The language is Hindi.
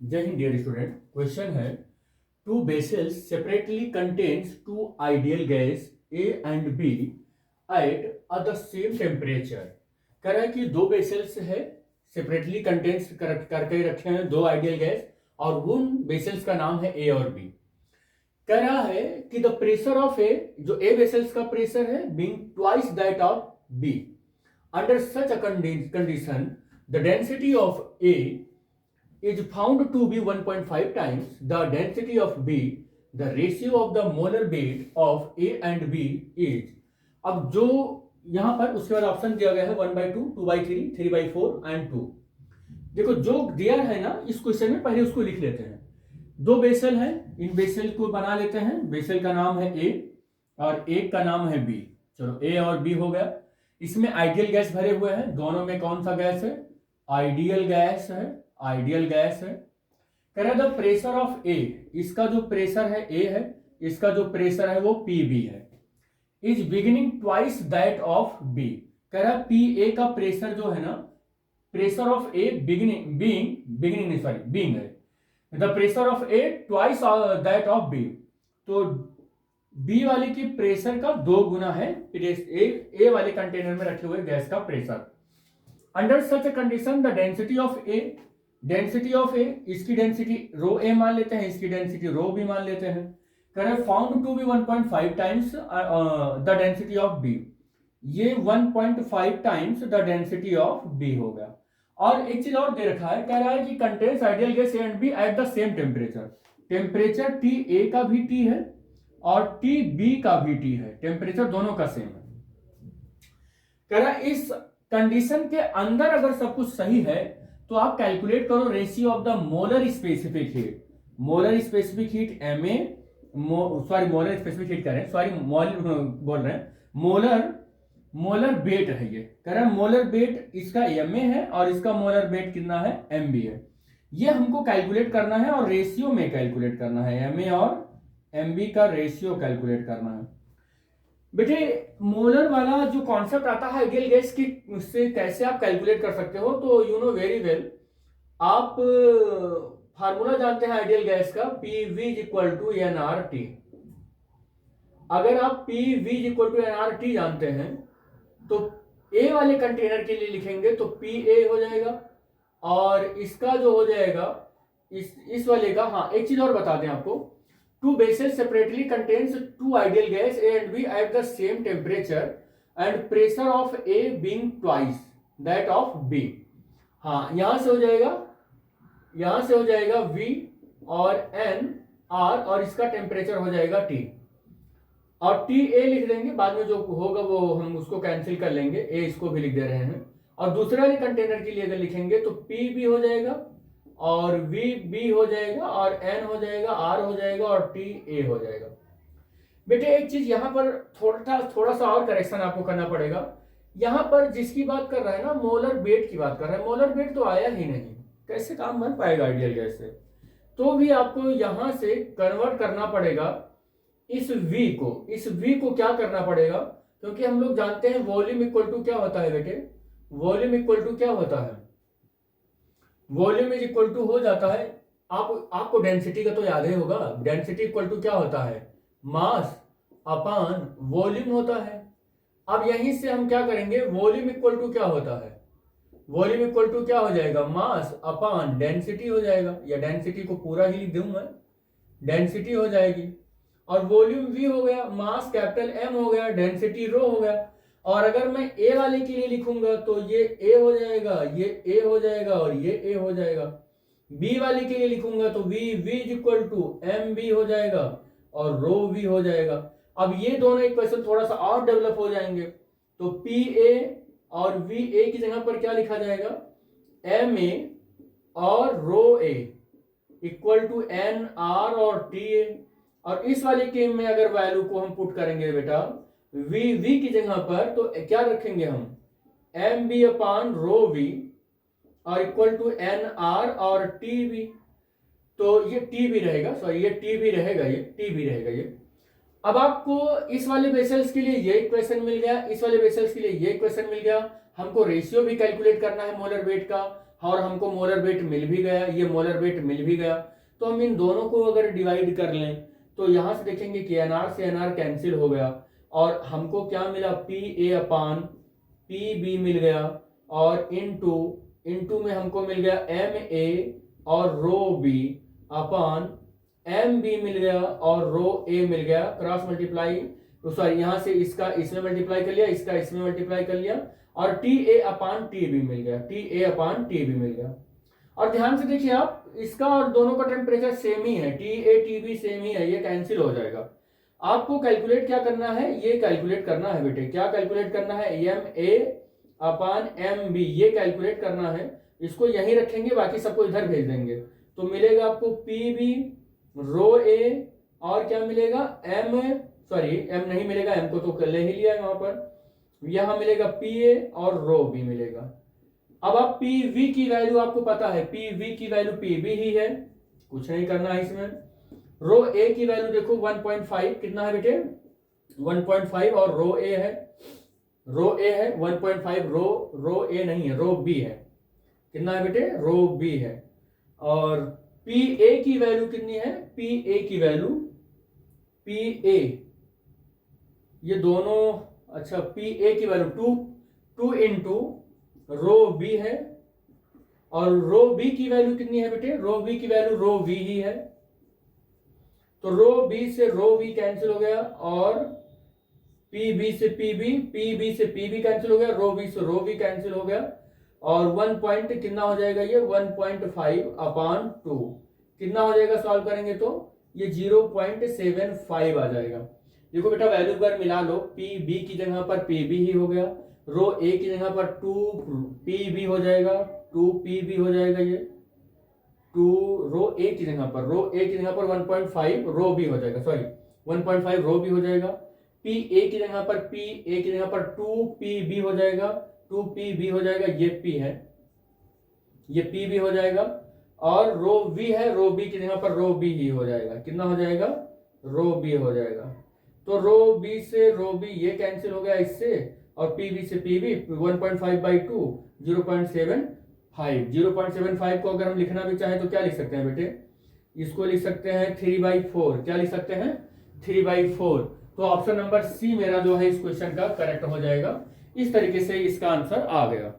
जय हिंद डियर स्टूडेंट। क्वेश्चन है two vessels separately contains two ideal gas A and B at the same temperature. कह रहा है कि दो बेसेल्स है, सेपरेटली कंटेन्स करके रखे हैं दो आइडियल गैस और उन बेसेल्स का नाम है ए और बी। कह रहा है कि द प्रेशर ऑफ ए, जो ए बेसेल्स का प्रेशर है, being twice that of B. Under such a condition the density of A is found to be 1.5 times the density of B. The ratio of the molar weight of A and B is। अब जो यहां पर उसके बाद ऑप्शन दिया गया है 1/2, 2/3, 3/4 एंड 2। देखो जो दिया है ना इस क्वेश्चन में, पहले उसको लिख लेते हैं। दो बेसल है, इन बेसल को बना लेते हैं। बेसल का नाम है ए और एक का नाम है बी। चलो ए और बी हो गया। इसमें आइडियल गैस भरे हुए हैं, दोनों में कौन सा गैस है? आइडियल गैस है। आइडियल गैस है। कह रहा है द प्रेशर ऑफ ए, इसका जो प्रेशर है ए है, इसका जो प्रेशर है वो पी बी है, is beginning twice that of B. कह रहा है पी ए का प्रेशर जो है ना, प्रेशर ऑफ ए बिगिनिंग है, the pressure of A twice that of B. तो बी वाले की प्रेशर का 2 गुना है ए वाले कंटेनर में रखे हुए गैस का pressure. Under such condition the density of A, density of A, इसकी डेंसिटी रो ए मान लेते हैं, इसकी डेंसिटी रो बी मान लेते हैं। करें found to be 1.5 times the density of B. ये 1.5 times the density of B हो गया। और एक चीज और दे रखा है, कह रहा है कि contains ideal gas A and B at the same temperature. Temperature T A का भी टी है और टी बी का भी टी है, टेम्परेचर दोनों का सेम है। कह रहा है इस कंडीशन के अंदर अगर सब कुछ सही है तो आप कैलकुलेट करो ratio of the molar specific heat. Molar specific heat molar specific heat करें, बोल रहे हैं मोलर वेट है। ये कह रहा है मोलर वेट इसका एम है और इसका मोलर वेट कितना है? एम बी है। ये हमको कैलकुलेट करना है और रेशियो में कैलकुलेट करना है, एम ए और एम बी का रेशियो कैलकुलेट करना है। बेटे मोलर वाला जो कॉन्सेप्ट आता है आइडियल गैस की, उससे कैसे आप कैलकुलेट कर सकते हो? तो यू नो वेरी वेल, आप फार्मूला जानते हैं आइडियल गैस का, P V equal to N R T. अगर आप P V equal to N R T जानते हैं तो ए वाले कंटेनर के लिए लिखेंगे तो पी ए हो जाएगा और इसका जो हो जाएगा इस वाले का। हाँ, एक चीज और बता दें आपको, two vessels separately contains two ideal gas A and B at the same temperature and pressure of A being twice that of B। हाँ, यहां से हो जाएगा V और N R और इसका टेम्परेचर हो जाएगा T और टी ए लिख देंगे, बाद में जो होगा वो हम उसको कैंसिल कर लेंगे, ए इसको भी लिख दे रहे हैं। और दूसरे वाले कंटेनर के लिए अगर लिखेंगे तो पी भी हो जाएगा और वी बी हो जाएगा और एन हो जाएगा, आर हो जाएगा और टी ए हो जाएगा। बेटे एक चीज यहाँ पर थोड़ा सा और करेक्शन आपको करना पड़ेगा। यहाँ पर जिसकी बात कर रहा है ना, मोलर वेट की बात कर रहा है, मोलर वेट तो आया ही नहीं, कैसे काम बन पाएगा आइडियल गैस से? तो भी आपको यहां से कन्वर्ट करना पड़ेगा इस v को क्या करना पड़ेगा? क्योंकि हम लोग जानते हैं वॉल्यूम इक्वल टू क्या होता है बेटे, वॉल्यूम इक्वल टू क्या होता है? वॉल्यूम इज इक्वल टू हो जाता है, आपको डेंसिटी का तो याद ही होगा, डेंसिटी इक्वल टू क्या होता है? मास अपान वॉल्यूम होता है। अब यहीं से हम क्या करेंगे, वॉल्यूम इक्वल टू क्या होता है? वॉल्यूम इक्वल टू क्या हो जाएगा? मास अपान डेंसिटी हो जाएगा, या डेंसिटी को पूरा ही लिख दूं मैं, डेंसिटी हो जाएगी। और वॉल्यूम वी हो गया, मास कैपिटल एम हो गया, डेंसिटी रो हो गया। और अगर मैं ए वाले के लिए लिखूंगा तो ये ए हो जाएगा, ये ए हो जाएगा और ये ए हो जाएगा। बी वाले के लिए लिखूंगा तो V is equal to M B हो जाएगा और रो वी हो जाएगा। अब ये दोनों इक्वेशन थोड़ा सा और डेवलप हो जाएंगे तो पी ए और वी ए की जगह पर क्या लिखा जाएगा? एम ए और रो ए इक्वल टू एन आर और टी ए। और इस वाले केस में अगर वैल्यू को हम पुट करेंगे बेटा वी की जगह पर, तो क्या रखेंगे हम? M B upon rho V और इक्वल टू एन आर और टी वी। तो ये टी भी रहेगा, सॉरी ये टी भी रहेगा, ये टी भी रहेगा ये। अब आपको इस वाले वेसल्स के लिए ये इक्वेशन मिल गया, इस वाले वेसल्स के लिए ये इक्वेशन मिल गया। हमको रेशियो भी कैलकुलेट करना है मोलर वेट का, और हमको मोलर वेट मिल भी गया, ये मोलर वेट मिल भी गया, तो हम इन दोनों को अगर डिवाइड कर लें तो यहाँ से देखेंगे कि एनआर से एनआर कैंसिल हो गया और हमको क्या मिला, P A upon P B मिल गया और इनटू में हमको मिल गया एम ए और रो बी अपान एम बी मिल गया और रो ए मिल गया। क्रॉस मल्टीप्लाई, सॉरी यहाँ से इसका इसमें मल्टीप्लाई कर लिया, इसका इसमें मल्टीप्लाई कर लिया और T A upon T B मिल गया, T A upon T B मिल गया। और ध्यान से देखिए आप, इसका और दोनों का टेम्परेचर सेम ही है, T A T B same ही है, ये कैंसिल हो जाएगा। आपको कैलकुलेट क्या करना है, ये कैलकुलेट करना है बेटे, क्या कैलकुलेट करना है, M A upon M B, ये कैलकुलेट करना है। इसको यहीं रखेंगे, बाकी सबको इधर भेज देंगे, तो मिलेगा आपको पी बी रो ए और क्या मिलेगा एम, सॉरी एम नहीं मिलेगा, एम को तो ले ही लिया है वहां पर, यहां मिलेगा पी ए और रो बी मिलेगा। अब आप पी वी की वैल्यू आपको पता है, पी वी की वैल्यू पी बी ही है, कुछ नहीं करना है इसमें। रो ए की वैल्यू देखो 1.5 कितना है बेटे, 1.5 और रो ए है, रो ए है 1.5, रो ए नहीं है, रो बी है, कितना है बेटे, रो बी है। और पी ए की वैल्यू कितनी है, पी ए की वैल्यू, पी ए ये दोनों, अच्छा पी ए की वैल्यू 2 इंटू रो बी है और रो बी की वैल्यू कितनी है बेटे, रो बी की वैल्यू रो वी ही है, तो रो बी से रो वी कैंसिल हो गया और पी बी से पी बी से पी बी कैंसिल हो गया, रो बी से रो वी कैंसिल हो गया और 1 पॉइंट कितना हो जाएगा ये 1.5 अपान 2 कितना हो जाएगा, सॉल्व करेंगे तो ये 0.75 आ जाएगा। देखो बेटा वैल्यू बार मिला लो, पी बी की जगह पर पी बी ही हो गया, रो ए की जगह पर 2 पी बी हो जाएगा, 2 पी बी हो जाएगा, ये 2 रो ए की जगह पर 1.5 रो बी हो जाएगा, सॉरी 1.5 रो बी हो जाएगा, पी ए की जगह पर 2 पी बी हो जाएगा, 2 पी बी हो जाएगा, ये पी है, ये पी बी हो जाएगा और रो वी है, रो बी की जगह पर रो बी ही हो जाएगा, कितना हो जाएगा, रो बी हो जाएगा। तो रो बी से रो बी ये कैंसिल हो गया इससे और पी बी से पी बी 1.5/2 0.75 को अगर हम लिखना भी चाहें तो क्या लिख सकते हैं बेटे, इसको लिख सकते हैं 3/4, क्या लिख सकते हैं 3/4। तो ऑप्शन नंबर सी मेरा जो है इस क्वेश्चन का करेक्ट हो जाएगा। इस तरीके से इसका आंसर आ गया।